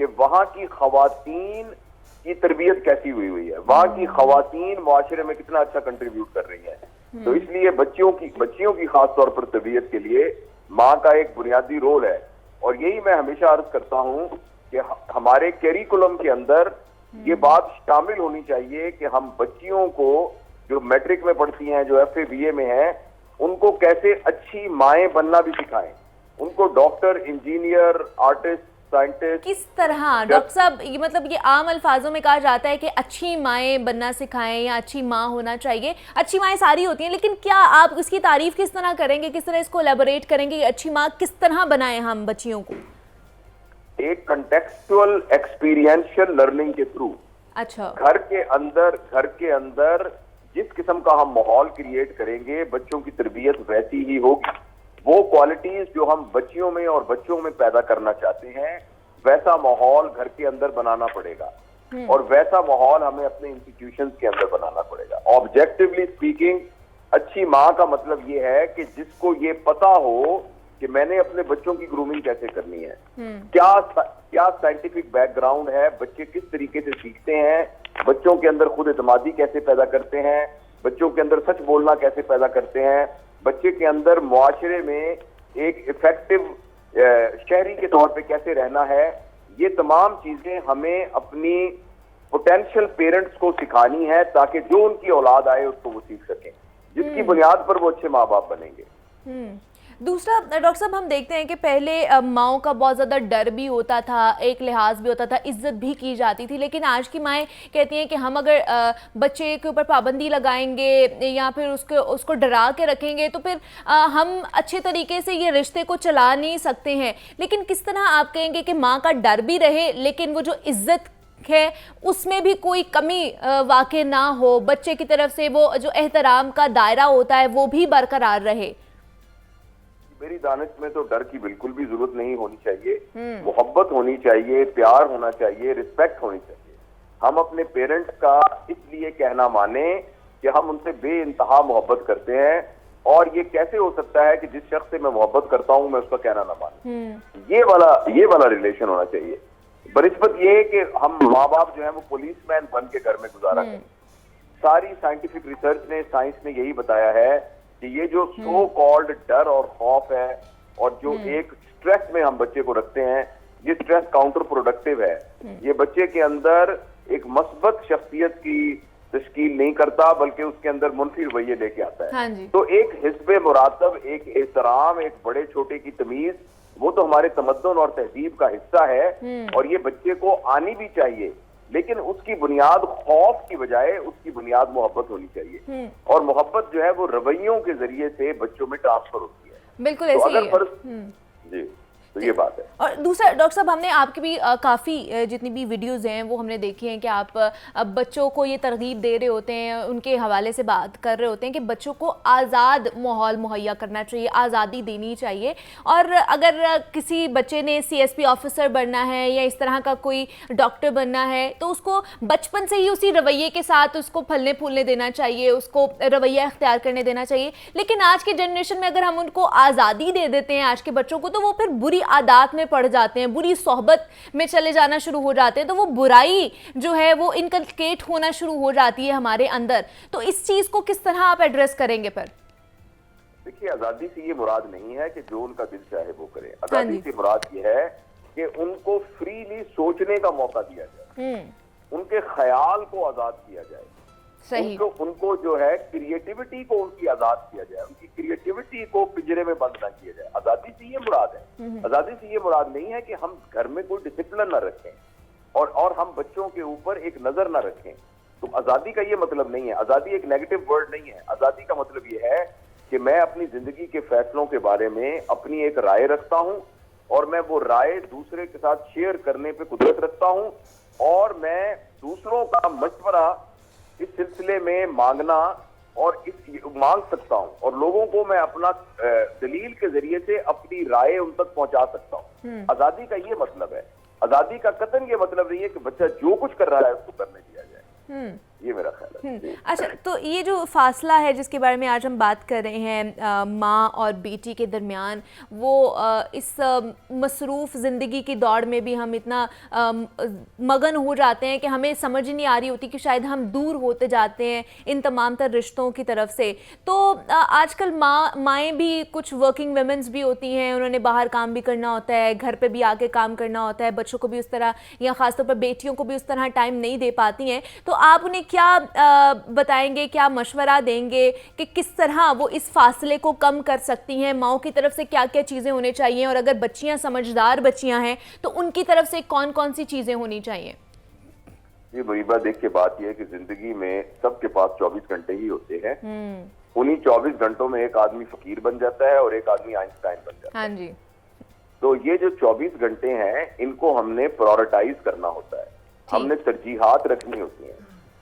کہ وہاں کی خواتین کی تربیت کیسی ہوئی ہے, وہاں کی خواتین معاشرے میں کتنا اچھا کنٹریبیوٹ کر رہی ہیں. تو اس لیے بچیوں کی خاص طور پر تربیت کے لیے ماں کا ایک بنیادی رول ہے. اور یہی میں ہمیشہ عرض کرتا ہوں کہ ہمارے کیریکولم کے اندر یہ بات شامل ہونی چاہیے کہ ہم بچیوں کو جو میٹرک میں پڑھتی ہیں, جو ایف اے بی اے میں ہیں, ان کو کیسے اچھی مائیں بننا بھی سکھائیں. ان کو ڈاکٹر, انجینئر, آرٹسٹ, سائنٹسٹ کس طرح ڈاکٹر صاحب, یہ مطلب یہ عام الفاظوں میں کہا جاتا ہے کہ اچھی مائیں بننا سکھائیں یا اچھی ماں ہونا چاہیے. اچھی مائیں ساری ہوتی ہیں, لیکن کیا آپ اس کی تعریف کس طرح کریں گے, کس طرح اس کو الیبوریٹ کریں گے, اچھی ماں کس طرح بنائیں ہم بچیوں کو؟ ایک کنٹیکسچوئل ایکسپیرینشل لرننگ کے تھرو. اچھا, گھر کے اندر جس قسم کا ہم ماحول کریٹ کریں گے بچوں کی تربیت ویسی ہی ہوگی. وہ کوالٹیز جو ہم بچیوں میں اور بچوں میں پیدا کرنا چاہتے ہیں ویسا ماحول گھر کے اندر بنانا پڑے گا, اور ویسا ماحول ہمیں اپنے انسٹیٹیوشنز کے اندر بنانا پڑے گا. آبجیکٹیولی اسپیکنگ, اچھی ماں کا مطلب یہ ہے کہ جس کو یہ پتا ہو کہ میں نے اپنے بچوں کی گرومنگ کیسے کرنی ہے, کیا سائنٹیفک بیک گراؤنڈ ہے, بچے کس طریقے سے سیکھتے ہیں, بچوں کے اندر خود اعتمادی کیسے پیدا کرتے ہیں, بچوں کے اندر سچ بولنا کیسے پیدا کرتے ہیں, بچے کے اندر معاشرے میں ایک افیکٹو شہری کے طور پہ کیسے رہنا ہے. یہ تمام چیزیں ہمیں اپنی پوٹینشیل پیرنٹس کو سکھانی ہے تاکہ جو ان کی اولاد آئے اس کو وہ سیکھ سکیں, جس کی بنیاد پر وہ اچھے ماں باپ بنیں گے. دوسرا ڈاکٹر صاحب, ہم دیکھتے ہیں کہ پہلے ماؤں کا بہت زیادہ ڈر بھی ہوتا تھا, ایک لحاظ بھی ہوتا تھا, عزت بھی کی جاتی تھی, لیکن آج کی مائیں کہتی ہیں کہ ہم اگر بچے کے اوپر پابندی لگائیں گے یا پھر اس کو ڈرا کے رکھیں گے تو پھر ہم اچھے طریقے سے یہ رشتے کو چلا نہیں سکتے ہیں. لیکن کس طرح آپ کہیں گے کہ ماں کا ڈر بھی رہے لیکن وہ جو عزت ہے اس میں بھی کوئی کمی واقع نہ ہو, بچے کی طرف سے وہ جو احترام کا دائرہ ہوتا ہے وہ بھی برقرار رہے؟ میری دانش میں تو ڈر کی بالکل بھی ضرورت نہیں ہونی چاہیے. محبت ہونی چاہیے, پیار ہونا چاہیے, رسپیکٹ ہونی چاہیے. ہم اپنے پیرنٹس کا اس لیے کہنا مانیں کہ ہم ان سے بے انتہا محبت کرتے ہیں, اور یہ کیسے ہو سکتا ہے کہ جس شخص سے میں محبت کرتا ہوں میں اس کا کہنا نہ مانوں. یہ والا ریلیشن ہونا چاہیے. بنسبت یہ کہ ہم ماں باپ جو ہیں وہ پولیس مین بن کے گھر میں گزارا کریں. ساری سائنٹیفک ریسرچ نے, سائنس نے یہی بتایا ہے کہ یہ جو سو کالڈ ڈر اور خوف ہے اور جو ایک سٹریس میں ہم بچے کو رکھتے ہیں, یہ سٹریس کاؤنٹر پروڈکٹیو ہے. یہ بچے کے اندر ایک مثبت شخصیت کی تشکیل نہیں کرتا بلکہ اس کے اندر منفی رویے لے کے آتا ہے. تو ایک حزب مراتب, ایک احترام, ایک بڑے چھوٹے کی تمیز, وہ تو ہمارے تمدن اور تہذیب کا حصہ ہے, اور یہ بچے کو آنی بھی چاہیے. لیکن اس کی بنیاد خوف کی بجائے اس کی بنیاد محبت ہونی چاہیے, اور محبت جو ہے وہ رویوں کے ذریعے سے بچوں میں ٹرانسفر ہوتی ہے. بالکل ایسے ہی ہے. جی, تو یہ بات ہے. اور دوسرا ڈاکٹر صاحب, ہم نے آپ کی بھی کافی جتنی بھی ویڈیوز ہیں وہ ہم نے دیکھی ہیں کہ آپ بچوں کو یہ ترغیب دے رہے ہوتے ہیں, ان کے حوالے سے بات کر رہے ہوتے ہیں کہ بچوں کو آزاد ماحول مہیا کرنا چاہیے, آزادی دینی چاہیے. اور اگر کسی بچے نے سی ایس پی آفیسر بننا ہے یا اس طرح کا کوئی ڈاکٹر بننا ہے تو اس کو بچپن سے ہی اسی رویے کے ساتھ اس کو پھلنے پھولنے دینا چاہیے, اس کو رویہ اختیار کرنے دینا چاہیے. لیکن آج کے جنریشن میں اگر ہم ان کو آزادی دے دیتے ہیں آج کے بچوں کو, تو وہ پھر بری عادات میں پڑ جاتے ہیں, بری صحبت میں چلے جانا شروع ہو جاتے ہیں, تو وہ برائی جو ہے وہ انکلکیٹ ہونا شروع ہو جاتی ہے ہمارے اندر. تو اس چیز کو کس طرح آپ ایڈریس کریں گے؟ پھر دیکھیے, آزادی سے یہ مراد نہیں ہے کہ جو ان کا دل چاہے وہ کرے. آزادی سے مراد یہ ہے کہ ان کو فریلی سوچنے کا موقع دیا جائے, ان کے خیال کو آزاد کیا جائے, ان کو جو ہے کریٹیوٹی کو ان کی آزاد کیا جائے, ان کی کریٹیوٹی کو پنجرے میں بند نہ کیا جائے. آزادی سے یہ مراد ہے. آزادی سے یہ مراد نہیں ہے کہ ہم گھر میں کوئی ڈسپلن نہ رکھیں اور ہم بچوں کے اوپر ایک نظر نہ رکھیں. تو آزادی کا یہ مطلب نہیں ہے. آزادی ایک نیگیٹو ورڈ نہیں ہے. آزادی کا مطلب یہ ہے کہ میں اپنی زندگی کے فیصلوں کے بارے میں اپنی ایک رائے رکھتا ہوں, اور میں وہ رائے دوسرے کے ساتھ شیئر کرنے پہ قدرت رکھتا ہوں, اور میں دوسروں کا مشورہ اس سلسلے میں مانگنا اور مانگ سکتا ہوں, اور لوگوں کو میں اپنا دلیل کے ذریعے سے اپنی رائے ان تک پہنچا سکتا ہوں. آزادی کا یہ مطلب ہے. آزادی کا قطعاً یہ مطلب نہیں ہے کہ بچہ جو کچھ کر رہا ہے اس کو کرنے دیا جائے. یہ میرا خیال ہے. جی. اچھا، تو یہ جو فاصلہ ہے جس کے بارے میں آج ہم بات کر رہے ہیں ماں اور بیٹی کے درمیان، وہ اس مصروف زندگی کی دوڑ میں بھی ہم اتنا مگن ہو جاتے ہیں کہ ہمیں سمجھ نہیں آ رہی ہوتی کہ شاید ہم دور ہوتے جاتے ہیں ان تمام تر رشتوں کی طرف سے. تو آج کل مائیں بھی کچھ ورکنگ ویمنز بھی ہوتی ہیں، انہوں نے باہر کام بھی کرنا ہوتا ہے، گھر پہ بھی آ کے کام کرنا ہوتا ہے، بچوں کو بھی اس طرح یا خاص طور پر بیٹیوں کو بھی اس طرح ٹائم نہیں دے پاتی ہیں. تو آپ انہیں کیا بتائیں گے، کیا مشورہ دیں گے کہ کس طرح وہ اس فاصلے کو کم کر سکتی ہیں؟ ماؤں کی طرف سے کیا کیا چیزیں ہونے چاہیے، اور اگر بچیاں سمجھدار بچیاں ہیں تو ان کی طرف سے کون کون سی چیزیں ہونی چاہیے؟ جی وہیبا، دیکھیے بات یہ ہے کہ زندگی میں سب کے پاس 24 گھنٹے ہی ہوتے ہیں. انہی 24 گھنٹوں میں ایک آدمی فقیر بن جاتا ہے اور ایک آدمی آئنسٹائن بن جاتا ہے. ہاں جی. تو یہ جو 24 گھنٹے ہیں ان کو ہم نے پرائورٹائز کرنا ہوتا ہے، ہم نے ترجیحات رکھنی ہوتی ہیں.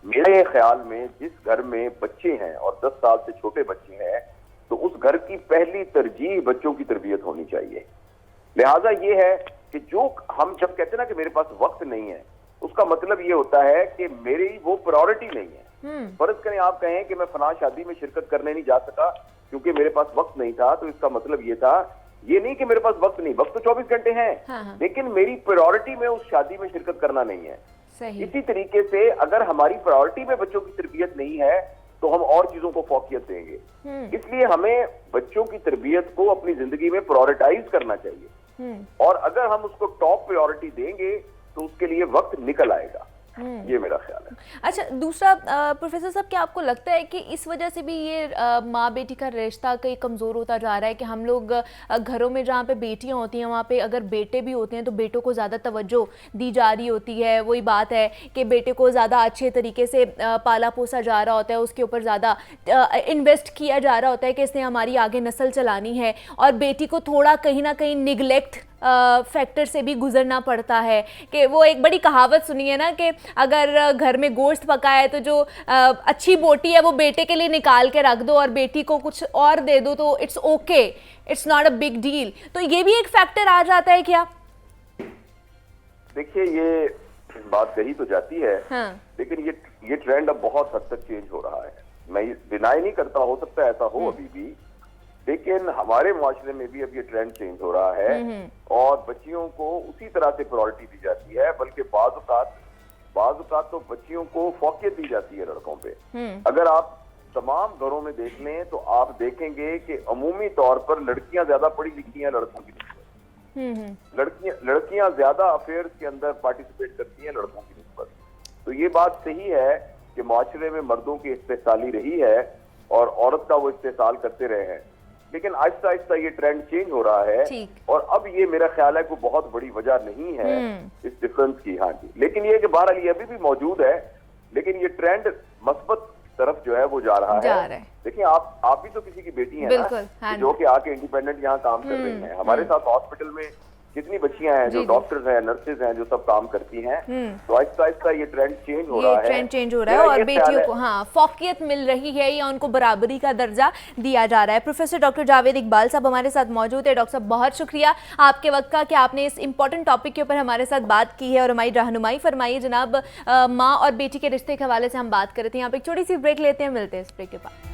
میرے خیال میں جس گھر میں بچے ہیں اور 10 سال سے چھوٹے بچے ہیں تو اس گھر کی پہلی ترجیح بچوں کی تربیت ہونی چاہیے. لہٰذا یہ ہے کہ جو ہم جب کہتے ہیں نا کہ میرے پاس وقت نہیں ہے، اس کا مطلب یہ ہوتا ہے کہ میری وہ پرائورٹی نہیں ہے. فرض کریں آپ کہیں کہ میں فلاں شادی میں شرکت کرنے نہیں جا سکا کیونکہ میرے پاس وقت نہیں تھا، تو اس کا مطلب یہ تھا، یہ نہیں کہ میرے پاس وقت نہیں، وقت تو 24 گھنٹے ہیں، لیکن میری پرائورٹی میں اس شادی میں شرکت کرنا نہیں ہے. اسی طریقے سے اگر ہماری پرائورٹی میں بچوں کی تربیت نہیں ہے تو ہم اور چیزوں کو فوقیت دیں گے. اس لیے ہمیں بچوں کی تربیت کو اپنی زندگی میں پرائورٹائز کرنا چاہیے، اور اگر ہم اس کو ٹاپ پرائورٹی دیں گے تو اس کے لیے وقت نکل آئے گا. یہ میرا خیال ہے. اچھا، دوسرا پروفیسر صاحب، کیا آپ کو لگتا ہے کہ اس وجہ سے بھی یہ ماں بیٹی کا رشتہ کئی کمزور ہوتا جا رہا ہے کہ ہم لوگ گھروں میں جہاں پہ بیٹیاں ہوتی ہیں وہاں پہ اگر بیٹے بھی ہوتے ہیں تو بیٹوں کو زیادہ توجہ دی جا رہی ہوتی ہے؟ وہی بات ہے کہ بیٹے کو زیادہ اچھے طریقے سے پالا پوسا جا رہا ہوتا ہے، اس کے اوپر زیادہ انویسٹ کیا جا رہا ہوتا ہے کہ اس نے ہماری آگے نسل چلانی ہے، اور بیٹی کو تھوڑا کہیں نہ کہیں نگلیکٹ فیکٹر سے بھی گزرنا پڑتا ہے. کہ وہ ایک بڑی کہاوت سنی ہے نا کہ اگر گھر میں گوشت پکا ہے تو جو اچھی بوٹی ہے وہ بیٹے کے لیے نکال کے رکھ دو اور بیٹی کو کچھ اور دے دو تو it's okay, it's not a big deal. تو یہ بھی ایک فیکٹر آ جاتا ہے کیا؟ دیکھیے یہ بات کہی تو جاتی ہے، لیکن یہ ٹرینڈ اب بہت حد تک چینج ہو رہا ہے. میں ڈینائی نہیں کرتا، ہو سکتا ہے ایسا ہو ابھی بھی، لیکن ہمارے معاشرے میں بھی اب یہ ٹرینڈ چینج ہو رہا ہے اور بچیوں کو اسی طرح سے پرائورٹی دی جاتی ہے، بلکہ بعض اوقات تو بچیوں کو فوقیت دی جاتی ہے لڑکوں پہ. اگر آپ تمام گھروں میں دیکھ لیں تو آپ دیکھیں گے کہ عمومی طور پر لڑکیاں زیادہ پڑھی لکھی ہیں لڑکوں کی نسبت. لڑکیاں زیادہ افیئرز کے اندر پارٹیسپیٹ کرتی ہیں لڑکوں کی نسبت. تو یہ بات صحیح ہے کہ معاشرے میں مردوں کی استحصالی رہی ہے اور عورت کا وہ استحصال کرتے رہے ہیں، لیکن آہستہ آہستہ یہ ٹرینڈ چینج ہو رہا ہے اور اب یہ میرا خیال ہے کوئی بہت بڑی وجہ نہیں ہے اس ڈفرنس کی. ہاں جی، لیکن یہ کہ بہرحال یہ ابھی بھی موجود ہے، لیکن یہ ٹرینڈ مثبت طرف جو ہے وہ جا رہا ہے. دیکھیں آپ بھی تو کسی کی بیٹی ہیں نا جو کہ آ کے انڈیپینڈنٹ یہاں کام کر رہی ہیں. ہمارے ساتھ ہاسپٹل میں کتنی بچیاں ہیں جو ڈاکٹرز ہیں، نرسز ہیں، جو سب کام کرتی ہیں. تو آہستہ آہستہ یہ ٹرینڈ چینج ہو رہا ہے اور بیٹیوں کو فوقیت مل رہی ہے یا ان کو برابری کا درجہ دیا جا رہا ہے. پروفیسر ڈاکٹر جاوید اقبال صاحب ہمارے ساتھ موجود ہے. ڈاکٹر صاحب بہت شکریہ آپ کے وقت کا کہ آپ نے اس امپورٹنٹ ٹاپک کے اوپر ہمارے ساتھ بات کی ہے اور ہماری رہنمائی فرمائی. جناب، ماں اور بیٹی کے رشتے کے حوالے سے ہم بات کر رہے تھے، یہاں پہ ایک چھوٹی سی بریک لیتے ہیں، ملتے ہیں اس بریک کے بعد.